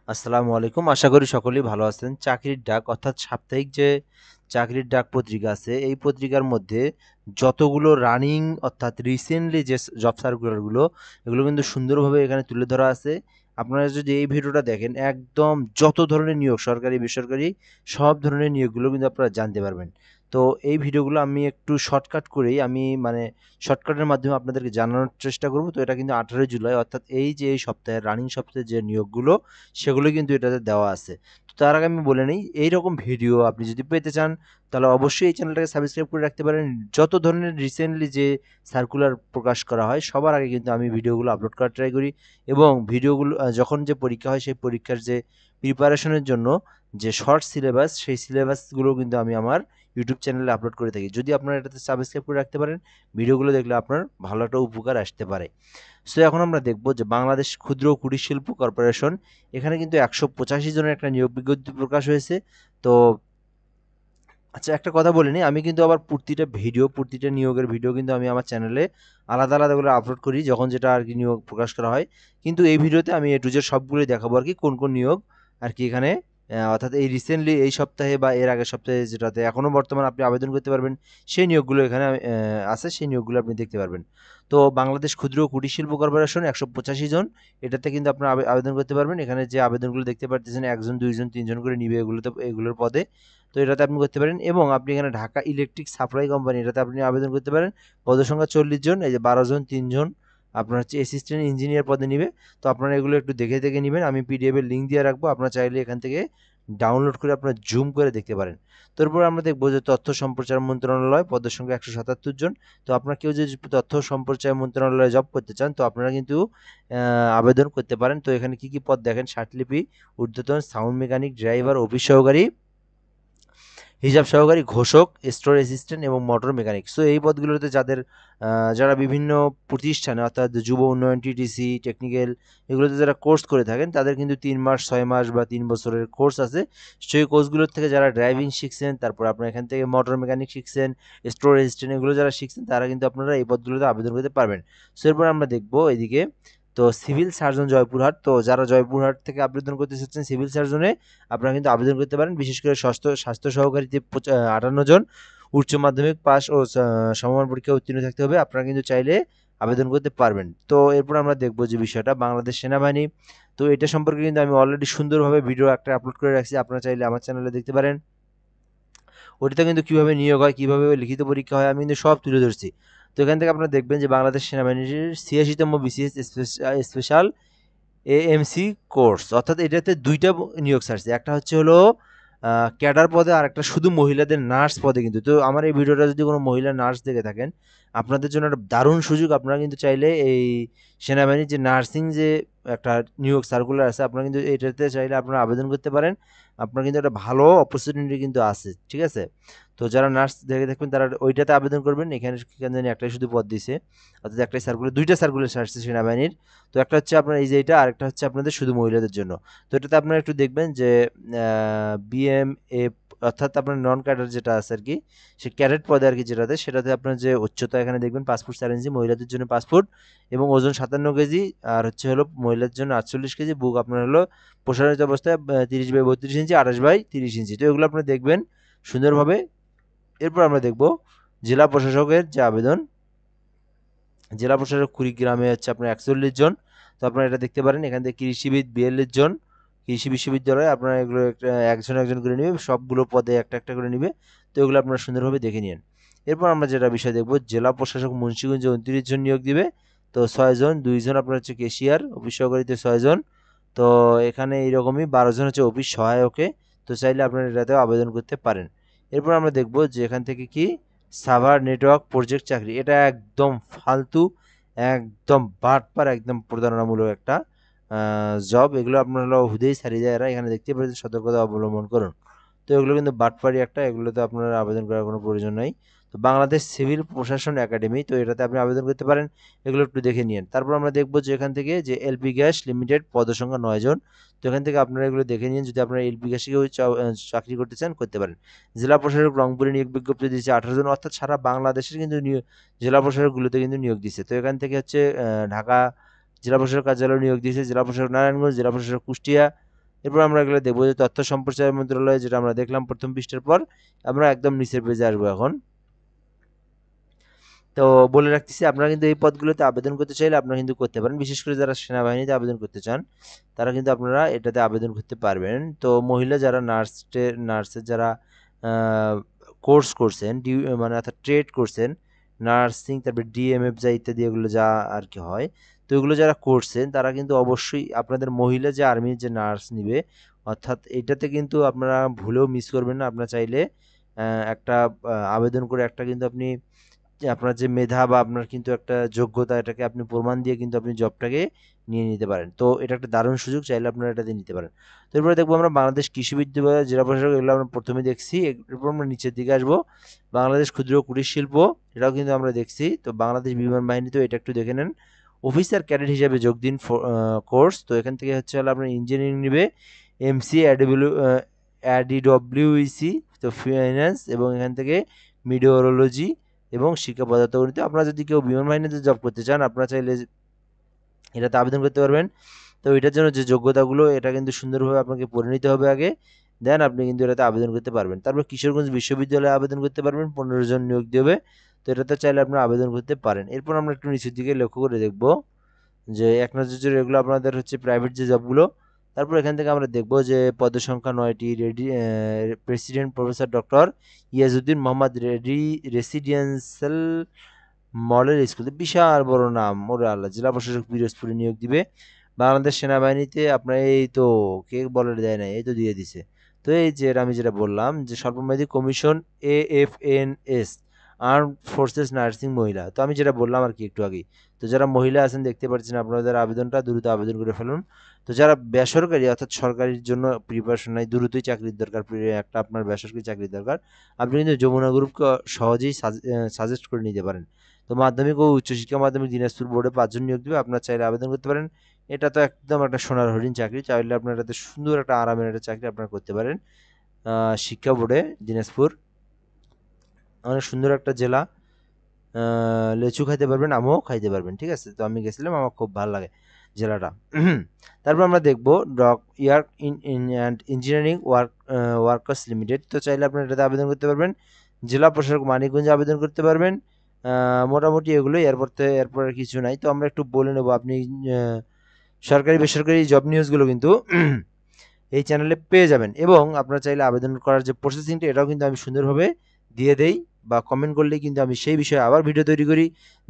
আসসালামু আলাইকুম। আশা করি সকলেই ভালো আছেন। চাকরির ডাক অর্থাৎ সাপ্তাহিক যে চাকরির ডাক পত্রিকা আছে, এই পত্রিকার মধ্যে যতগুলো রানিং অর্থাৎ রিসেন্টলি যে জব সার্কুলার গুলো, এগুলো কিন্তু সুন্দরভাবে এখানে তুলে ধরা আছে। আপনারা যদি এই ভিডিওটা দেখেন, একদম যত ধরনের নিয়োগ সরকারি, বেসরকারি সব ধরনের নিয়োগগুলো কিন্তু আপনারা জানতে পারবেন। তো এই ভিডিওগুলো আমি একটু শর্টকাট করেই শর্টকাটের মাধ্যমে আপনাদেরকে জানানোর চেষ্টা করব। তো এটা কিন্তু 18 জুলাই অর্থাৎ এই যে এই সপ্তাহে রানিং সপ্তাহে যে নিয়োগগুলো সেগুলো কিন্তু এটাতে দেওয়া আছে। তো তার আগে আমি বলে নেই, এইরকম ভিডিও আপনি যদি পেতে চান তাহলে অবশ্যই এই চ্যানেলটাকে সাবস্ক্রাইব করে রাখতে পারেন। যত ধরনের রিসেন্টলি যে সার্কুলার প্রকাশ করা হয় সবার আগে কিন্তু আমি ভিডিওগুলো আপলোড করার ট্রাই করি, এবং ভিডিওগুলো যখন যে পরীক্ষা হয় সেই পরীক্ষার যে প্রিপারেশনের জন্য যে শর্ট সিলেবাস সেই সিলেবাসগুলো কিন্তু আমি আমার ইউটিউব চ্যানেলে আপলোড করে থাকি। যদি আপনারা এটাতে সাবস্ক্রাইব করে রাখতে পারেন, ভিডিওগুলো দেখলে আপনার ভালো একটা উপকার আসতে পারে। সো এখন আমরা দেখব যে বাংলাদেশ ক্ষুদ্র ও কুটির শিল্প কর্পোরেশন, এখানে কিন্তু 185 জনের একটা নিয়োগ বিজ্ঞপ্তি প্রকাশ হয়েছে। তো আচ্ছা, একটা কথা বলে নিই, আমি কিন্তু আবার প্রতিটা নিয়োগের ভিডিও কিন্তু আমি আমার চ্যানেলে আলাদা আলাদা করে আপলোড করি যখন যেটা আর কি নিয়োগ প্রকাশ করা হয়। কিন্তু এই ভিডিওতে আমি এ টু জেড সবগুলোই দেখাবো আর কি, কোন কোন নিয়োগ আর কি এখানে অর্থাৎ এই রিসেন্টলি এই সপ্তাহে বা এর আগের সপ্তাহে যেটাতে এখনো বর্তমানে আপনি আবেদন করতে পারবেন, সেই নিয়োগগুলো এখানে আছে, সেই নিয়োগগুলো আপনি দেখতে পারবেন। তো বাংলাদেশ ক্ষুদ্র ও কুটির শিল্প কর্পোরেশন 185 জন, এটাতে কিন্তু আপনার আবেদন করতে পারবেন। এখানে যে আবেদনগুলো দেখতে পারতেছেন, একজন দুইজন তিনজন করে নিবে এগুলোর পদে। তো এটাতে আপনি করতে পারেন, এবং আপনি এখানে ঢাকা ইলেকট্রিক সাপ্লাই কোম্পানি, এটাতে আপনি আবেদন করতে পারেন। পদ সংখ্যা 40 জন, এই যে 12 জন 3 জন আপনার হচ্ছে অ্যাসিস্ট্যান্ট ইঞ্জিনিয়ার পদে নিবে। তো আপনারা এগুলো একটু দেখে দেখে নেবেন, আমি পিডিএফ এর লিঙ্ক দিয়ে রাখবো, আপনারা চাইলে এখান থেকে ডাউনলোড করে আপনারা জুম করে দেখতে পারেন। তারপর আমরা দেখবো যে তথ্য সম্প্রচার মন্ত্রণালয়, পদের সংখ্যা 177 জন। তো আপনারা কেউ যদি তথ্য সম্প্রচার মন্ত্রণালয়ে জব করতে চান তো আপনারা কিন্তু আবেদন করতে পারেন। তো এখানে কি কি পদ দেখেন: ষাটলিপি, ঊর্ধ্বতন, সাউন্ড মেকানিক, ড্রাইভার, অফিস সহকারী, হিসাব সহকারী, ঘোষক, স্টোর অ্যাসিস্ট্যান্ট এবং মোটর মেকানিক। সো এই পদগুলোতে যারা বিভিন্ন প্রতিষ্ঠানে অর্থাৎ যুব উন্নয়ন, টিটিসি, টেকনিক্যাল, এগুলোতে যারা কোর্স করে থাকেন তাদের কিন্তু 3 মাস, 6 মাস বা 3 বছরের কোর্স আছে। সেই কোর্সগুলোর থেকে যারা ড্রাইভিং শিখছেন, তারপর আপনার এখান থেকে মোটর মেকানিক শিখছেন, স্টোর অ্যাসিস্ট্যান্ট, এগুলো যারা শিখছেন তারা কিন্তু আপনারা এই পদগুলোতে আবেদন করতে পারবেন। সো এরপর আমরা দেখবো এদিকে, তো সিভিল সার্জন জয়পুরহাট, তো যারা জয়পুরহাট থেকে আবেদন করতে চাচ্ছেন সিভিল সার্জনে, আপনারা কিন্তু আবেদন করতে পারেন। বিশেষ করে স্বাস্থ্য সহকারীতে 58 জন, উচ্চ মাধ্যমিক পাস ও সমমান পরীক্ষা উত্তীর্ণ থাকতে হবে। আপনারা কিন্তু চাইলে আবেদন করতে পারবেন। তো এরপর আমরা দেখবো যে বিষয়টা বাংলাদেশ সেনাবাহিনী, তো এটা সম্পর্কে কিন্তু আমি অলরেডি সুন্দরভাবে ভিডিও একটা আপলোড করে রাখছি, আপনারা চাইলে আমার চ্যানেলে দেখতে পারেন। ওটাতে কিন্তু কিভাবে নিয়োগ হয়, কিভাবে লিখিত পরীক্ষা হয়, আমি কিন্তু সব তুলে ধরছি। তো এখান থেকে আপনারা দেখবেন যে বাংলাদেশ সেনাবাহিনীর 86তম বিসিএস স্পেশাল এএমসি কোর্স, অর্থাৎ এটাতে দুইটা নিয়োগ ছাড়ছে, একটা হচ্ছে হলো ক্যাডার পদে, আর একটা শুধু মহিলাদের নার্স পদে। কিন্তু তো আমার এই ভিডিওটা যদি কোনো মহিলা নার্স দেখে থাকেন, আপনাদের জন্য একটা দারুণ সুযোগ। আপনারা কিন্তু চাইলে এই সেনাবাহিনীর যে নার্সিং যে একটা নিয়োগ সার্কুলার আছে, আপনারা কিন্তু এটাতে চাইলে আপনারা আবেদন করতে পারেন। আপনার কিন্তু একটা ভালো অপরচুনিটি কিন্তু আছে, ঠিক আছে? তো যারা নার্স দেখে দেখবেন তারা ওইটাতে আবেদন করবেন। এখানে কেন জানি একটাই শুধু পদ দিছে, অর্থাৎ একটাই সার্কুলার, দুইটা সার্কুলার আসছে সেনাবাহিনীর। তো একটা হচ্ছে আপনার এই যে এটা, আরেকটা হচ্ছে আপনাদের শুধু মহিলাদের জন্য। তো এটাতে আপনারা একটু দেখবেন যে বিএমএ, অর্থাৎ আপনার নন ক্যাডার যেটা আছে আর কি, সে ক্যাডেট পদে আর কি, সেটাতে আপনার যে উচ্চতা এখানে দেখবেন 5 ফুট 4 ইঞ্চি, মহিলাদের জন্য 5 ফুট, এবং ওজন 57 কেজি, আর হচ্ছে হলো মহিলাদের জন্য 48 কেজি, বুক আপনার হলো প্রসারিত অবস্থায় 30/32 ইঞ্চি, 28/30 ইঞ্চি। তো এগুলো আপনি দেখবেন সুন্দরভাবে। এরপর আমরা দেখব জেলা প্রশাসকের যে আবেদন, জেলা প্রশাসক কুড়িগ্রামে হচ্ছে আপনার 41 জন। তো আপনারা এটা দেখতে পারেন। এখান থেকে কৃষিবিদ 42 জন, কৃষি বিশ্ববিদ্যালয়ে আপনারা এগুলো একজন একজন করে নিবে, সবগুলো পদে একটা একটা করে নিবে। তো এগুলো আপনারা সুন্দরভাবে দেখে নিন। এরপর আমরা যেটা বিষয় দেখব, জেলা প্রশাসক মুন্সিগঞ্জে 29 জন নিয়োগ দিবে। তো 6 জন, 2 জন আপনার হচ্ছে কেশিয়ার, অফিস সহকারীতে 6 জন। তো এখানে এইরকমই 12 জন হচ্ছে অফিস সহায়কে। তো চাইলে আপনারা এটাতেও আবেদন করতে পারেন। এরপর আমরা দেখব যে এখান থেকে কি সাভার নেটওয়ার্ক প্রজেক্ট চাকরি, এটা একদম ফালতু, একদম বাটপার, একদম প্রতারণামূলক একটা জব। এগুলো আপনার হলো হুদেই ছাড়িয়ে যায় এরা, এখানে দেখতে পাচ্ছেন, সতর্কতা অবলম্বন করুন। তো এগুলো কিন্তু বাটপারি একটা, এগুলোতে আপনার আবেদন করার কোনো প্রয়োজন নাই। তো বাংলাদেশ সিভিল প্রশাসন একাডেমি, তো এটাতে আপনি আবেদন করতে পারেন। এগুলো একটু দেখে নিন। তারপর আমরা দেখবো যে এখান থেকে যে এলপি গ্যাস লিমিটেড, পদসংখ্যা 9 জন। তো এখান থেকে আপনারা এগুলো দেখে নিন, যদি আপনারা এলপি গ্যাসে কেউ চাকরি করতে চান করতে পারেন। জেলা প্রশাসক রংপুরে নিয়োগ বিজ্ঞপ্তি দিয়েছে 18 জন, অর্থাৎ সারা বাংলাদেশের কিন্তু জেলা প্রশাসকগুলোতে কিন্তু নিয়োগ দিচ্ছে। তো এখান থেকে হচ্ছে ঢাকা জেলা প্রশাসক কার্যালয় নিয়োগ দিয়েছে, জেলা প্রশাসক নারায়ণগঞ্জ, জেলা প্রশাসক কুষ্টিয়া, এরপর আমরা এগুলো দেখবো যে তথ্য সম্প্রচার মন্ত্রণালয়, যেটা আমরা দেখলাম প্রথম পৃষ্ঠার পর। আমরা একদম নিচের পেজে আসবো এখন। তো বলে রাখতেছি, আপনারা কিন্তু এই পদগুলোতে আবেদন করতে চাইলে আপনারা কিন্তু করতে পারেন। বিশেষ করে যারা সেনাবাহিনীতে আবেদন করতে চান তারা কিন্তু আপনারা এটাতে আবেদন করতে পারবেন। তো মহিলা যারা নার্সের যারা কোর্স করছেন, মানে অর্থাৎ ট্রেড করছেন, নার্সিং, তারপরে ডিএমএফ যা ইত্যাদি এগুলো যা আর কি হয়, তো এগুলো যারা করছেন তারা কিন্তু অবশ্যই আপনাদের মহিলা যে আর্মির যে নার্স নিবে, অর্থাৎ এটাতে কিন্তু আপনারা ভুলেও মিস করবেন না। আপনারা চাইলে একটা আবেদন করে একটা কিন্তু আপনি যে আপনার যে মেধা বা আপনার কিন্তু একটা যোগ্যতা, এটাকে আপনি প্রমাণ দিয়ে কিন্তু আপনি জবটাকে নিয়ে নিতে পারেন। তো এটা একটা দারুণ সুযোগ, চাইলে আপনারা এটাতে নিতে পারেন। তো এরপরে দেখবো আমরা বাংলাদেশ কৃষি বিশ্ববিদ্যালয়, জেলা প্রশাসক, এগুলো আমরা প্রথমে দেখছি। এরপর আমরা নিচের দিকে আসবো, বাংলাদেশ ক্ষুদ্র কুটির শিল্প, এটাও কিন্তু আমরা দেখছি। তো বাংলাদেশ বিমান বাহিনী, তো এটা একটু দেখে নেন। অফিসার ক্যাডেট হিসাবে যোগ দিন কোর্স। তো এখান থেকে হচ্ছে হলো আপনার ইঞ্জিনিয়ারিং নিবে, এমসি, অ্যাডিডব্লিউইসি, তো ফাইন্যান্স, এবং এখান থেকে মিডিওরোলজি এবং শিক্ষা পদার্থগণিত। আপনারা যদি কেউ বিমান বাহিনীতে জব করতে চান আপনারা চাইলে এটাতে আবেদন করতে পারবেন। তো এটার জন্য যে যোগ্যতাগুলো, এটা কিন্তু সুন্দরভাবে আপনাকে পড়ে নিতে হবে আগে, দেন আপনি কিন্তু এটাতে আবেদন করতে পারবেন। তারপর কিশোরগঞ্জ বিশ্ববিদ্যালয়ে আবেদন করতে পারবেন, 15 জন নিয়োগ দেবে। তো এটাতে চাইলে আপনারা আবেদন করতে পারেন। এরপর আমরা একটু নিচের দিকে লক্ষ্য করে দেখব যে এক নজরে এগুলো আপনাদের হচ্ছে প্রাইভেট যে জবগুলো। তারপর এখান থেকে আমরা দেখব যে পদসংখ্যা 9টি, president professor doctor Iajuddin Muhammad residential model school, বিশাল বড় নাম, ওরে আল্লাহ। জেলা প্রশাসক পিরোজপুরে নিয়োগ দিবে। বাংলাদেশ সেনাবাহিনীতে আপনার এই তো কে বলে দেয় না, এই তো দিয়ে দিছে। তো এই যে আমি যেটা বললাম যে স্বল্পমেয়াদী commission, AFNS, armed forces nursing মহিলা, তো আমি যেটা বললাম আর কি একটু আগেই। তো যারা মহিলা আছেন দেখতে পাচ্ছেন, আপনাদের আবেদনটা দ্রুত আবেদন করে ফেলুন। তো যারা বেসরকারি অর্থাৎ সরকারির জন্য প্রিপারেশন নাই, দ্রুতই চাকরির দরকার, একটা আপনার বেসরকারি চাকরির দরকার, আপনি কিন্তু যমুনা গ্রুপকে সহজেই সাজেস্ট করে নিতে পারেন। তো মাধ্যমিক ও উচ্চশিক্ষা মাধ্যমিক দিনাজপুর বোর্ডে 5 জন নিয়োগ দেবে, আপনার চাইলে আবেদন করতে পারেন। এটা তো একদম একটা সোনার হরিণ চাকরি, চাইলে আপনার এটাতে সুন্দর একটা আরামের একটা চাকরি আপনারা করতে পারেন। শিক্ষা বোর্ডে দিনাজপুর, অনেক সুন্দর একটা জেলা। লেচু খাইতে পারবেন, আমও খাইতে পারবেন, ঠিক আছে। তো আমি গেছিলাম, আমার খুব ভালো লাগে জেলাটা। তারপর আমরা দেখবো York and engineering workers limited. তো চাইলে আপনারা এটাতে আবেদন করতে পারবেন। জেলা প্রশাসক মানিকগঞ্জে আবেদন করতে পারবেন। মোটামুটি এগুলোই, এরপর আর কিছু নাই। তো আমরা একটু বলে নেবো, আপনি সরকারি বেসরকারি জব নিউজগুলো কিন্তু এই চ্যানেলে পেয়ে যাবেন, এবং আপনারা চাইলে আবেদন করার যে প্রসেসিংটা, এটাও কিন্তু আমি সুন্দরভাবে দিয়ে দেই, বা কমেন্ট করলেই কিন্তু আমি সেই বিষয়ে আবার ভিডিও তৈরি করি,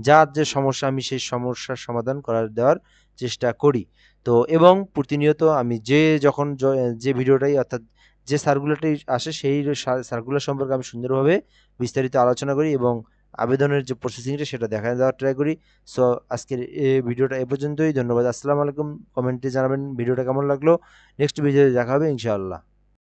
যার যে সমস্যা আমি সেই সমস্যার সমাধান দেওয়ার চেষ্টা করি। তো এবং প্রতিনিয়ত আমি যখন যে ভিডিওটাই অর্থাৎ যে সার্কুলারটাই আসে, সেই সার্কুলার সম্পর্কে আমি সুন্দরভাবে বিস্তারিত আলোচনা করি, এবং আবেদনের যে প্রসেসিংটা সেটা দেখা দেওয়ার ট্রাই করি। সো আজকের এই ভিডিওটা এ পর্যন্তই। ধন্যবাদ। আসসালামু আলাইকুম। কমেন্টে জানাবেন ভিডিওটা কেমন লাগলো। নেক্সট ভিডিওতে দেখা হবে ইনশাআল্লাহ।